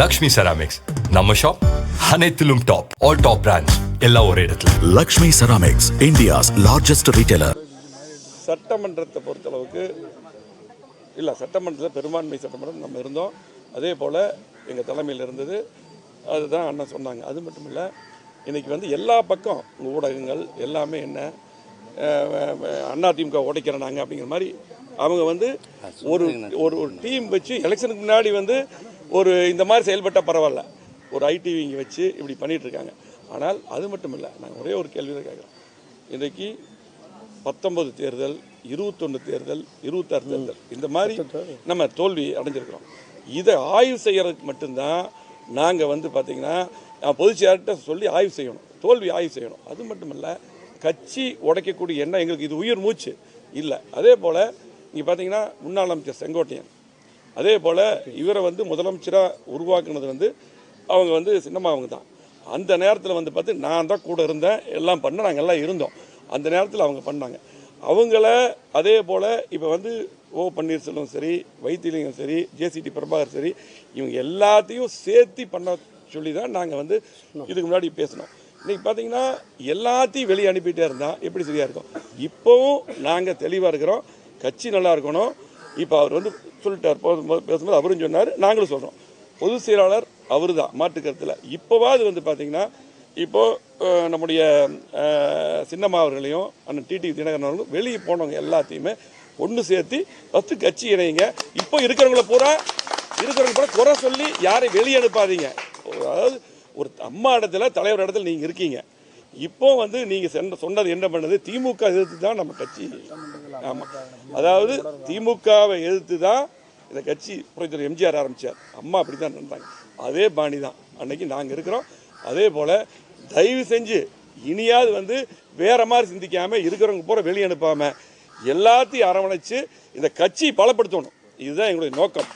Lakshmi Ceramics. Namma shop. Hanethilum top. All top brands. எல்லா ஒரே இடத்துல. Lakshmi Ceramics, India's largest retailer. சட்டமன்றத்தை பொறுத்தளவுக்கு இல்லை, சட்டமன்றத்தில் பெரும்பான்மை சட்டமன்றம் நம்ம இருந்தோம். அதே போல் எங்கள் தலைமையில் இருந்தது. அதுதான் அண்ணன் சொன்னாங்க. அது மட்டும் இல்லை, இன்றைக்கி வந்து எல்லா பக்கம் ஊடகங்கள் எல்லாமே என்ன அதிமுக உடைக்கிறனாங்க அப்படிங்கிற மாதிரி அவங்க வந்து ஒரு ஒரு டீம் வச்சு எலெக்ஷனுக்கு முன்னாடி வந்து ஒரு இந்த மாதிரி செயல்பட்டால் பரவாயில்ல, ஒரு ஐடிவி இங்கே வச்சு இப்படி பண்ணிகிட்ருக்காங்க. ஆனால் அது மட்டும் இல்லை, நாங்கள் ஒரே ஒரு கேள்வி தான் கேட்குறோம். இன்றைக்கி 19 தேர்தல், 21 தேர்தல், 26 தேர்தல், இந்த மாதிரி நம்ம தோல்வி அடைஞ்சிருக்கிறோம். இதை ஆய்வு செய்கிறதுக்கு மட்டும்தான் நாங்கள் வந்து பார்த்திங்கன்னா பொதுச்செயலாளர்கிட்ட சொல்லி ஆய்வு செய்யணும், தோல்வி ஆய்வு செய்யணும். அது மட்டும் இல்லை, கட்சி உடைக்கக்கூடிய எண்ணம் எங்களுக்கு இது உயிர் மூச்சு இல்லை. அதே போல் நீங்கள் பார்த்தீங்கன்னா முன்னாள் அமைச்சர் செங்கோட்டையன், அதே போல் இவரை வந்து முதலமைச்சராக உருவாக்குனது வந்து அவங்க வந்து சின்னம்மா அவங்க தான். அந்த நேரத்தில் வந்து பார்த்து நான் தான் கூட இருந்தேன், எல்லாம் பண்ண நாங்கள் எல்லாம் இருந்தோம். அந்த நேரத்தில் அவங்க பண்ணாங்க. அவங்கள அதே போல் இப்போ வந்து ஓ பன்னீர்செல்வம் சரி, வைத்திலிங்கம் சரி, ஜேசிடி பிரபாகர் சரி, இவங்க எல்லாத்தையும் சேர்த்து பண்ண சொல்லி தான் நாங்கள் வந்து இதுக்கு முன்னாடி பேசினோம். இன்றைக்கி பார்த்தீங்கன்னா எல்லாத்தையும் வெளியே அனுப்பிட்டே இருந்தால் எப்படி சரியாக இருக்கும்? இப்போவும் நாங்கள் தெளிவாக இருக்கிறோம், கட்சி நல்லா இருக்கணும். இப்போ அவர் வந்து சொல்லிட்டார், பேசும்போது அவரும் சொன்னார், நாங்களும் சொல்கிறோம். பொதுச் செயலாளர் அவர் தான், மாற்று கருத்தில். இப்போவாது வந்து பார்த்திங்கன்னா இப்போது நம்முடைய சின்னம்மா அவர்களையும் அண்ணன் டிடி தினகரன் அவர்களும் வெளியே போனவங்க எல்லாத்தையுமே ஒன்று சேர்த்து ஃபஸ்ட்டு கட்சி இணைங்க. இப்போ இருக்கிறவங்கள பூரா குறை சொல்லி யாரையும் வெளியே அனுப்பாதீங்க. அதாவது ஒரு அம்மா இடத்துல, தலைவர் இடத்துல நீங்கள் இருக்கீங்க. இப்போ வந்து நீங்கள் சொன்னது என்ன பண்ணுது, திமுக எதிர்த்து தான் நம்ம கட்சி. ஆமாம், அதாவது திமுகவை எதிர்த்து தான் இந்த கட்சி புரட்சித்தலைவர் எம்ஜிஆர் ஆரம்பித்தார். அம்மா அப்படி தான் நடந்தாங்க. அதே பாணி தான் அன்னைக்கு நாங்கள் இருக்கிறோம். அதே போல் தயவு செஞ்சு இனியாவது வந்து வேறு மாதிரி சிந்திக்காமல் இருக்கிறவங்க பூரா வெளியே அனுப்பாமல் எல்லாத்தையும் அரவணைச்சு இந்த கட்சி பலப்படுத்தணும். இதுதான் எங்களுடைய நோக்கம்.